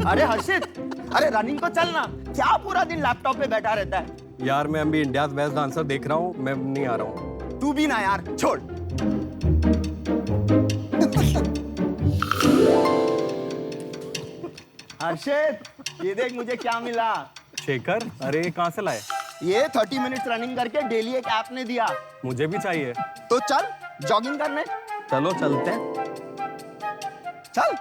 अरे हर्षित, अरे रनिंग को चल ना, क्या पूरा दिन लैपटॉप पे बैठा रहता है? यार मैं अभी इंडिया बेस्ट डांसर देख रहा हूँ, मैं नहीं आ रहा हूँ। तू भी ना यार, छोड़। हर्षित, ये देख मुझे क्या मिला। शेखर, अरे कहाँ से लाए? ये 30 मिनट्स रनिंग करके डेली एक ऐप ने दिया। मुझे भी चाहिए। तो चल जॉगिंग करने। चलो चलते हैं। चल।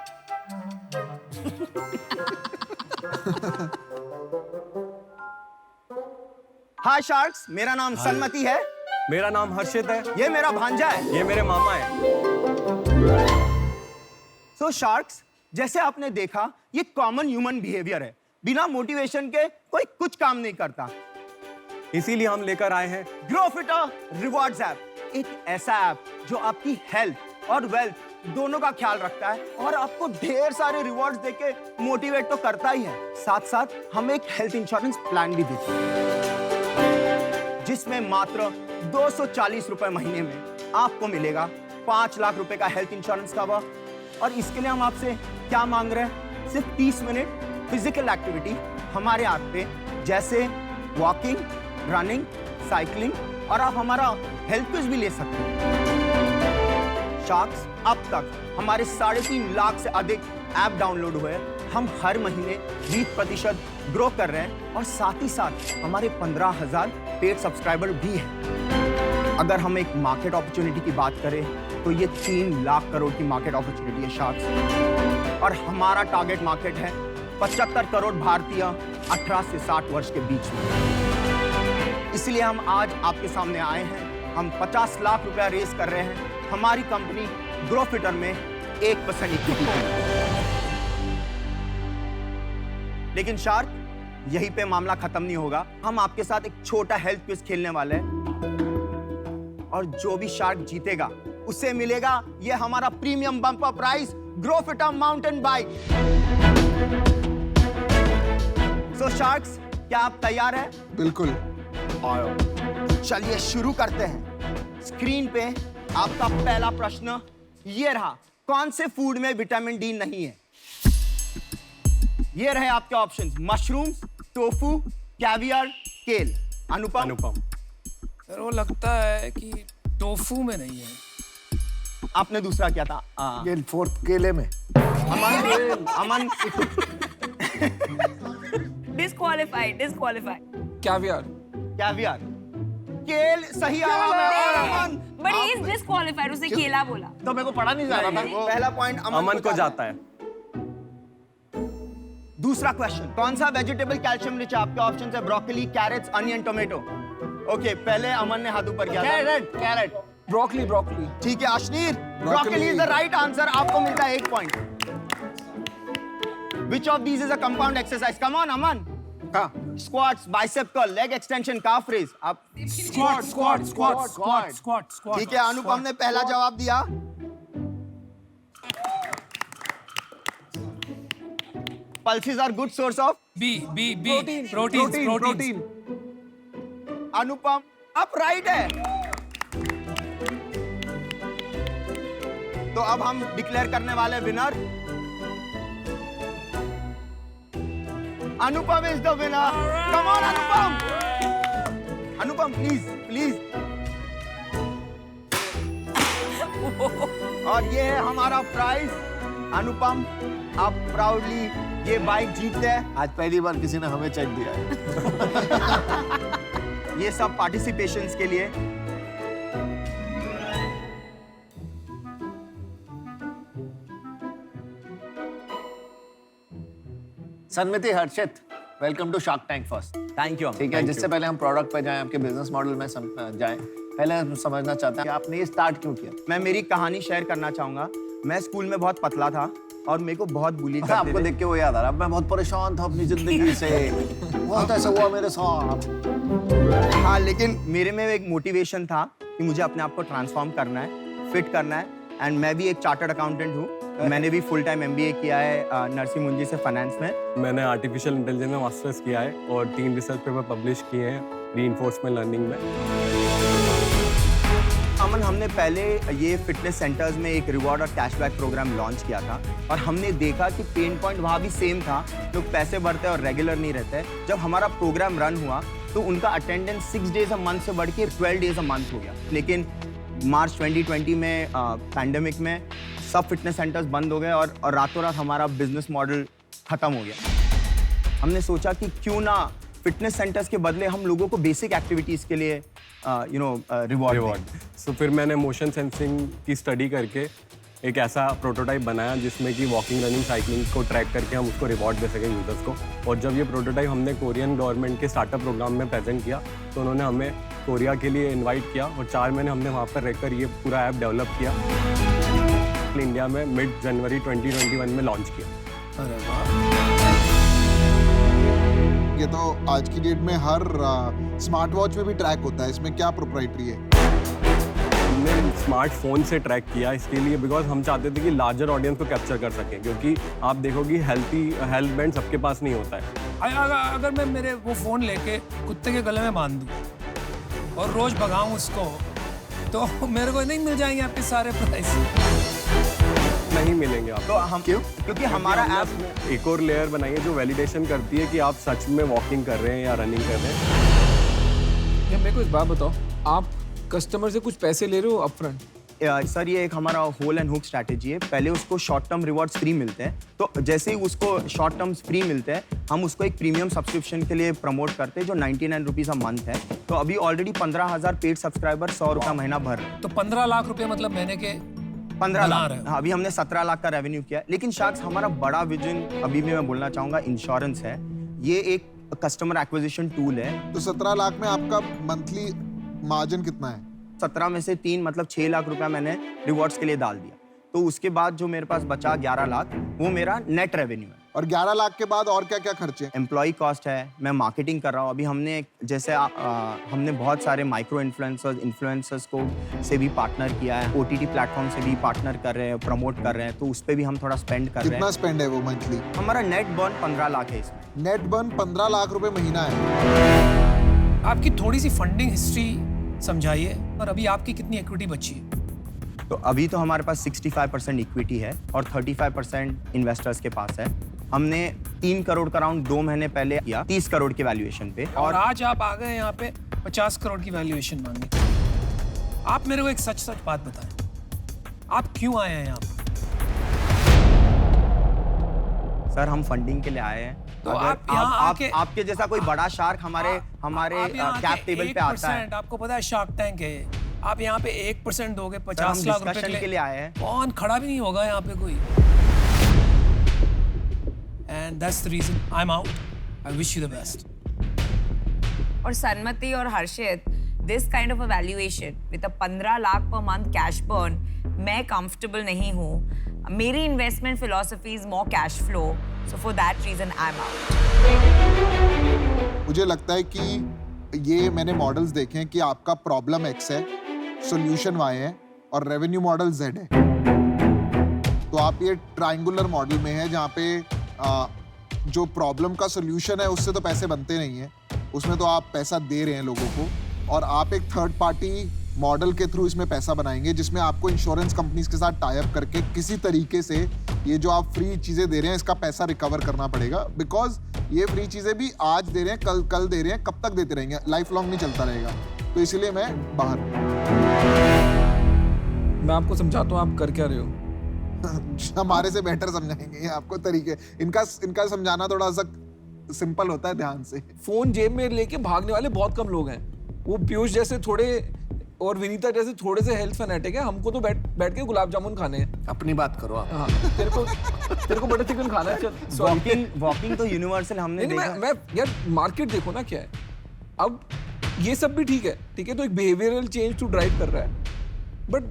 हाय शार्क्स, मेरा नाम सन्मति है। मेरा नाम हर्षित है। ये मेरा भांजा है। ये मेरे मामा है। सो शार्क्स, जैसे आपने देखा, ये कॉमन ह्यूमन बिहेवियर है। बिना मोटिवेशन के कोई कुछ काम नहीं करता। इसीलिए हम लेकर आए हैं ग्रोफिटर रिवॉर्ड्स ऐप, एक ऐसा ऐप जो आपकी हेल्थ और वेल्थ दोनों का ख्याल रखता है और आपको ढेर सारे रिवॉर्ड्स देके मोटिवेट तो करता ही है, साथ साथ हम एक हेल्थ इंश्योरेंस प्लान भी देते हैं जिसमें मात्र 240 रुपए महीने में आपको मिलेगा 5 लाख रुपए का हेल्थ इंश्योरेंस कवर। और इसके लिए हम आपसे क्या मांग रहे हैं? सिर्फ 30 मिनट फिजिकल एक्टिविटी हमारे ऐप पे, जैसे वॉकिंग, रनिंग, साइकिलिंग, और आप हमारा हेल्थ क्विज भी ले सकते हैं। शार्क्स, अब तक हमारे 3.5 लाख से अधिक ऐप डाउनलोड हुए। हम हर महीने 20% ग्रो कर रहे हैं और साथ ही साथ हमारे 15,000 पेड सब्सक्राइबर भी हैं। अगर हम एक मार्केट अपॉर्चुनिटी की बात करें तो ये 3 लाख करोड़ की मार्केट अपॉर्चुनिटी है शार्क्स, और हमारा टारगेट मार्केट है 75 करोड़ भारतीय 18 से 60 वर्ष के बीच में। इसलिए हम आज आपके सामने आए हैं। हम 50 लाख रुपया रेस कर रहे हैं हमारी कंपनी ग्रोफिटर में 1% इक्विटी पे। लेकिन शार्क, यहीं पे मामला खत्म नहीं होगा। हम आपके साथ एक छोटा हेल्थ क्विज खेलने वाले हैं और जो भी शार्क जीतेगा उसे मिलेगा ये हमारा प्रीमियम बम्पर प्राइस, ग्रोफिटर माउंटेन बाइक। सो शार्क्स, क्या आप तैयार हैं? बिल्कुल। चलिए शुरू करते हैं। स्क्रीन पे आपका पहला प्रश्न ये रहा, कौन से फूड में विटामिन डी नहीं है? ये रहे आपके ऑप्शंस, मशरूम्स, टोफू, कैवियर, केल। अनुपम? अनुपम, सर वो लगता है कि टोफू में नहीं है। आपने दूसरा क्या था? फोर्थ केले में। अमन डिस्क्वालिफाइड। कैवियर। कैवियर। केल सही जवाब है। और अमन, बट ही इज डिस्क्वालिफाइड, उसने केला बोला। तो मेरे को पढ़ा नहीं जा रहा था। पहला पॉइंट अमन को जाता है। दूसरा क्वेश्चन, कौन सा वेजिटेबल कैल्शियम रिच है? आपके ऑप्शन है broccoli, carrots, onion, tomato. Okay, पहले अमन ने हाथ ऊपर किया। कैरेट। ब्रोकली। ठीक है Ashneer, broccoli is the right answer. आपको मिलता है 1 point. Which of these is a compound exercise? Come on, Aman. Squats, bicep curl, leg extension, calf raise. आप स्क्वाट। ठीक है, अनुपम ने पहला जवाब दिया। Pulses are good source of protein. Anupam अब राइट है। तो अब हम डिक्लेयर करने वाले winner. Anupam is the winner. Come on Anupam. Anupam please. और ये है हमारा प्राइस। अनुपम, आप प्राउडली ये बाइक जीतते हैं। आज पहली बार किसी ने हमें चेक दिया है। ये सब पार्टिसिपेशंस के लिए। Sanmati, Harshit, welcome to Shark Tank first. Thank you. ठीक है, जिससे पहले हम प्रोडक्ट पे जाएं, आपके बिजनेस मॉडल में जाएं, पहले हम समझना चाहते हैं कि आपने ये स्टार्ट क्यों किया। मैं मेरी कहानी शेयर करना चाहूंगा। मैं स्कूल में बहुत पतला था और मेरे को बहुत बुली करते आपको थे। देख के वो याद आ रहा है, मैं बहुत परेशान था अपनी जिंदगी से, बहुत ऐसा हुआ मेरे साथ। हाँ, लेकिन मेरे में एक मोटिवेशन था कि मुझे अपने आप को ट्रांसफॉर्म करना है, फिट करना है। एंड मैं भी एक चार्टर्ड अकाउंटेंट हूँ। मैंने भी फुल टाइम MBA किया है नरसिंह मुंजी से फाइनेंस में। मैंने आर्टिफिशियल इंटेलिजेंस में मास्टर्स किया है और 3 रिसर्च पेपर पब्लिश किए हैं रीइंफोर्समेंट लर्निंग में। अमन, हमने पहले ये फिटनेस सेंटर्स में एक रिवॉर्ड और कैशबैक प्रोग्राम लॉन्च किया था और हमने देखा कि पेन पॉइंट वहाँ भी सेम था, लोग पैसे भरते हैं और रेगुलर नहीं रहते। जब हमारा प्रोग्राम रन हुआ तो उनका अटेंडेंस 6 डेज अ मंथ से बढ़ के 12 डेज अ मंथ हो गया। लेकिन मार्च 2020 में पैंडेमिक में सब फिटनेस सेंटर्स बंद हो गए और रातों रात हमारा बिजनेस मॉडल खत्म हो गया। हमने सोचा कि क्यों ना फिटनेस सेंटर्स के बदले हम लोगों को बेसिक एक्टिविटीज़ के लिए रिवॉर्ड। सो फिर मैंने मोशन सेंसिंग की स्टडी करके एक ऐसा प्रोटोटाइप बनाया जिसमें कि वॉकिंग, रनिंग, साइकिलिंग को ट्रैक करके हम उसको रिवॉर्ड दे सकें यूजर्स को। और जब ये प्रोटोटाइप हमने कोरियन गवर्नमेंट के स्टार्टअप प्रोग्राम में प्रेजेंट किया तो उन्होंने हमें कोरिया के लिए इनवाइट किया और 4 महीने हमने वहाँ पर रहकर ये पूरा ऐप डेवलप किया। इंडिया में मिड जनवरी 2021 में लॉन्च किया। अरे वाह, ये तो आज की डेट में हर स्मार्ट वॉच में भी ट्रैक होता है, इसमें क्या प्रोप्राइटरी है? हमने स्मार्टफोन से ट्रैक किया इसके लिए बिकॉज हम चाहते थे कि लार्जर ऑडियंस को कैप्चर कर सकें, क्योंकि आप देखोगे हेल्थ बैंड सबके पास नहीं होता है। अगर मैं मेरे वो फोन लेके कुत्ते के गले में बांध दूं और रोज भगाऊं उसको, तो मेरे को नहीं मिल जाएंगे आपके सारे प्राइस? नहीं मिलेंगे आपको। तो हम क्यों? क्योंकि हमारा ऐप हमने एक और लेयर बनाई है जो वैलिडेशन करती है कि आप सच में वॉकिंग कर रहे हैं या रनिंग कर रहे हैं। ये मेरे को एक बात बताओ, आप कस्टमर से कुछ पैसे ले रहे हो अपफ्रंट? सर ये एक हमारा होल एंड हुक स्ट्रैटेजी है। पहले उसको शॉर्ट टर्म रिवॉर्ड्स फ्री मिलते हैं, तो जैसे ही उसको शॉर्ट टर्म्स फ्री मिलते हैं हम उसको एक प्रीमियम सब्सक्रिप्शन के लिए प्रमोट करते हैं जो 99 रुपीज़ अ मंथ है। तो अभी ऑलरेडी 15,000 पेड सब्सक्राइबर 100 रुपये महीना भर रहे हैं। तो 15 लाख रुपए मतलब महीने के 15 बना लाख, रहे हो। हाँ, अभी हमने 17 लाख का रेवेन्यू किया है। लेकिन शायद हमारा बड़ा विजन अभी भी मैं बोलना चाहूँगा इंश्योरेंस है। ये एक कस्टमर एक्विजिशन टूल है। तो 17 लाख में आपका मंथली मार्जिन कितना है? 17 में से 3 मतलब 6 लाख रुपया मैंने रिवॉर्ड्स के लिए डाल दिया। तो उसके बाद जो मेरे पास बचा 11 लाख वो मेरा नेट रेवेन्यू है। और 11 लाख के बाद और क्या क्या खर्चे? एम्प्लॉय कॉस्ट है, मैं मार्केटिंग कर रहा हूँ। अभी हमने जैसे हमने बहुत सारे माइक्रो इन्फ्लुएंसर्स को से भी पार्टनर किया है, OTT प्लेटफॉर्म से भी पार्टनर कर रहे हैं, प्रमोट कर रहे हैं, तो उस पर भी हम थोड़ा स्पेंड कर रहे कितना हैं। स्पेंड है वो मंथली? हमारा नेट बर्न 15 लाख है इसमें। नेट बर्न 15 लाख रुपए महीना है। आपकी थोड़ी सी फंडिंग हिस्ट्री समझाइए, और अभी आपकी कितनी इक्विटी बची है? तो अभी तो हमारे पास 65% इक्विटी है और 35% इन्वेस्टर्स के पास है। हमने 3 करोड़ का राउंड 2 महीने पहले किया 30 करोड़ के वैल्यूएशन पे, और आज आप आ गए यहाँ पे 50 करोड़ की वैल्यूएशन मांगने। आप मेरे को एक सच बात बताएं, आप क्यों आए हैं यहाँ पे? सर हम फंडिंग के लिए आए हैं। तो अगर आप यहाँ आके- आपके जैसा कोई बड़ा शार्क हमारे आप यहाँ कैप आके टेबल पे आता है। 1%, आपको पता है शार्क टैंक है, आप यहाँ पे 1% दोगे सर, 50 हम लाख रुपए डिस्कशन के लिए आए हैं। कौन खड़ा भी नहीं होगा यहाँ पे कोई। And that's the reason I am out. I wish you the best. और सन्मति और Harshit, this kind of a valuation with 15 lakh per month cash burn, मैं कंफर्टेबल नहीं हूँ। मेरी investment philosophy is more cash flow, so for that reason I am out. मुझे लगता है कि ये मैंने मॉडल्स देखे हैं कि आपका प्रॉब्लम X है, सॉल्यूशन Y है और रेवेन्यू मॉडल Z है। तो आप ये ट्रायंगुलर मॉडल में है जहाँ पे जो प्रॉब्लम का सॉल्यूशन है उससे तो पैसे बनते नहीं है, उसमें तो आप पैसा दे रहे हैं लोगों को, और आप एक थर्ड पार्टी मॉडल के थ्रू इसमें पैसा बनाएंगे जिसमें आपको इंश्योरेंस कंपनीज के साथ टाई अप करके किसी तरीके से ये जो आप फ्री चीज़ें दे रहे हैं इसका पैसा रिकवर करना पड़ेगा। बिकॉज ये फ्री चीज़ें भी आज दे रहे हैं, कल दे रहे हैं, कब तक देते रहेंगे? लाइफ लॉन्ग नहीं चलता रहेगा। तो इसीलिए मैं बाहर हूँ। मैं आपको समझाता हूँ आप कर क्या रहे हो। हमारे से बेटर समझाएंगे आपको तरीके। इनका समझाना थोड़ा सा सिंपल होता है ध्यान से। फोन जेब में लेके भागने वाले बहुत कम लोग हैं। वो पीयूष जैसे थोड़े और विनीता जैसे थोड़े से हेल्थ फैनेटिक है। हमको तो बैठ के गुलाब जामुन खाने हैं। अपनी बात करो आप। हाँ, तेरे को बटर चिकन खाना है। चल सॉरी। वॉकिंग तो यूनिवर्सल हमने नहीं, देखा। मैं यार मार्केट देखो ना क्या है। अब ये सब भी ठीक है, तो एक बिहेवियरल चेंज टू ड्राइव कर रहा है, बट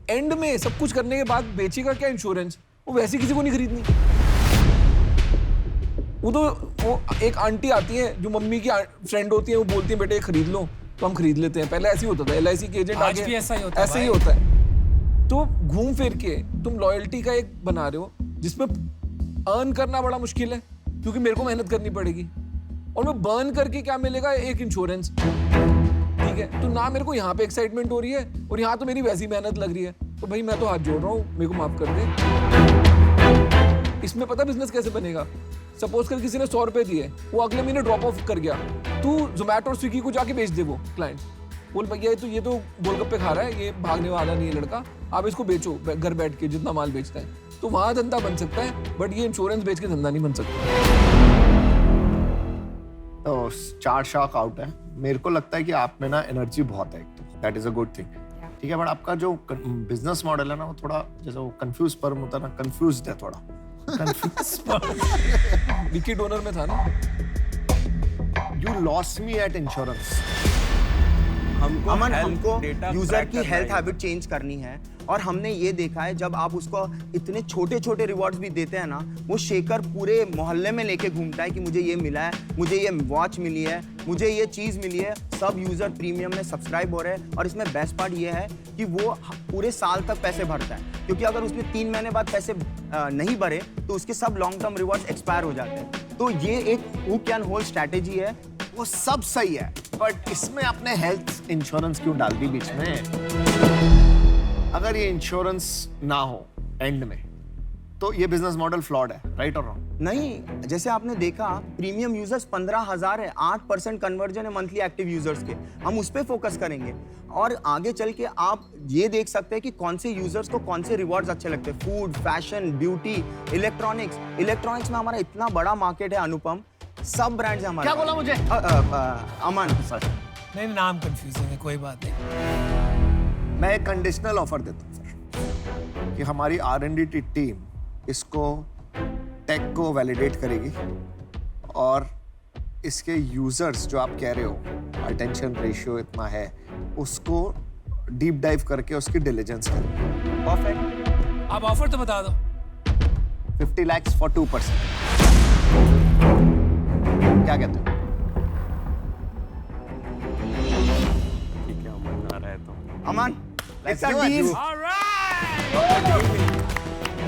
एंड में सब कुछ करने के बाद बेचेगा क्या इंश्योरेंस? वो वैसे किसी को नहीं खरीदनी। वो एक आंटी आती है जो मम्मी की फ्रेंड होती है, वो बोलती है बेटे खरीद लो, तो हम खरीद लेते हैं। पहले ऐसे ही होता था, LIC के एजेंट आज भी ऐसा ही होता है ऐसे ही भाई। होता है। तो घूम फिर के तुम लॉयल्टी का एक बना रहे हो जिसमें अर्न करना बड़ा मुश्किल है, क्योंकि मेरे को मेहनत करनी पड़ेगी, और मैं बर्न करके क्या मिलेगा? एक इंश्योरेंस। ठीक ठीक है, तो ना मेरे को यहाँ पे एक्साइटमेंट हो रही है और यहाँ तो मेरी वैसी मेहनत लग रही है, तो भाई मैं तो हाथ जोड़ रहा हूँ, मेरे को माफ कर दे। इसमें पता बिजनेस कैसे बनेगा? सपोज कर किसी ने 100 रुपए दिए, वो अगले महीने ड्रॉप ऑफ कर गया, तू जोमेटो और स्विगी को जाके बेच दे, वो क्लाइंट बोल भैया ये तो गोलगप्पे खा रहा है, ये भागने वाला नहीं है लड़का, आप इसको बेचो घर बैठ के जितना माल बेचता है, तो वहां धंधा बन सकता है, बट ये इंश्योरेंस बेच के धंधा नहीं बन सकता। तो चार्ट शॉक आउट है। मेरे को लगता है कि आप में ना एनर्जी बहुत है, that is a good thing, ठीक है, बट आपका जो बिजनेस मॉडल है ना, वो थोड़ा जैसे वो कंफ्यूज पर्म होता है ना, कंफ्यूज्ड है थोड़ा। विकी डोनर में था ना। You lost me at insurance. हमको data यूजर track की करना हेल्थ है। हैबिट चेंज करनी है, और हमने ये देखा है जब आप उसको इतने छोटे छोटे रिवॉर्ड्स भी देते हैं ना, वो शेखर पूरे मोहल्ले में लेके घूमता है कि मुझे ये मिला है, मुझे ये वॉच मिली है, मुझे ये चीज़ मिली है, सब यूजर प्रीमियम में सब्सक्राइब हो रहे हैं। और इसमें बेस्ट पार्ट ये है कि वो पूरे साल तक पैसे भरता है, क्योंकि अगर उसने 3 महीने बाद पैसे नहीं भरे तो उसके सब लॉन्ग टर्म रिवॉर्ड्स एक्सपायर हो जाते हैं। तो ये एक हुक एंड होल्ड स्ट्रैटेजी है। वो सब सही है, बट इसमें आपने हेल्थ इंश्योरेंस क्यों डाल दी बीच में? अगर ये इंश्योरेंस ना हो एंड में, तो ये बिजनेस मॉडल फ्लॉड है, राइट और रॉन्ग? नहीं, जैसे आपने देखा प्रीमियम यूजर्स 15,000 है, 8% कन्वर्जन है मंथली एक्टिव यूजर्स के, हम उस पर फोकस करेंगे। और आगे चल के आप ये देख सकते हैं कि कौन से यूजर्स को कौन से रिवॉर्ड्स अच्छे लगते हैं। फूड, फैशन, ब्यूटी, इलेक्ट्रॉनिक्स में हमारा इतना बड़ा मार्केट है अनुपम, सब ब्रांड्स हैं हमारे। क्या बोला मुझे? अमन, नहीं नाम कंफ्यूजिंग है, कोई बात नहीं। मैं एक कंडीशनल ऑफर देता हूँ सर, कि हमारी R&D टीम इसको टेक को वैलिडेट करेगी और इसके यूजर्स जो आप कह रहे हो अटेंशन रेशियो इतना है, उसको डीप डाइव करके उसकी डिलीजेंस करेगी। परफेक्ट। आप ऑफर तो बता दो। 50 lakhs for 2%। क्या कहते हो? ठीक है, अमन आ रहा है तो अमन, Let's it's a do it, deal. dude.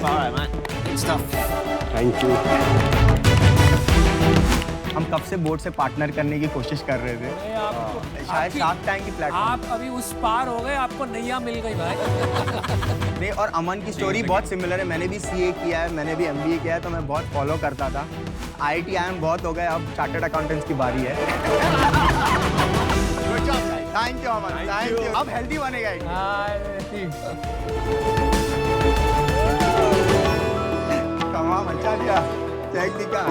Alright, man. Good stuff. Thank you. हम कब से बोर्ड से पार्टनर करने की कोशिश कर रहे थे, शायद शार्क टैंक की प्लेटफॉर्म। आप अभी उस पार हो गए, आपको नैया मिल गई भाई। नहीं, और अमन की स्टोरी बहुत सिमिलर है। मैंने भी CA किया है, मैंने भी MBA किया है, तो मैं बहुत फॉलो करता था। IIT IIM बहुत हो गए, अब चार्टर्ड अकाउंटेंट्स की बारी है। Thank you Aman, thank you. अब हेल्दी बनेगा एक। कमाल मचा दिया टेक्निका।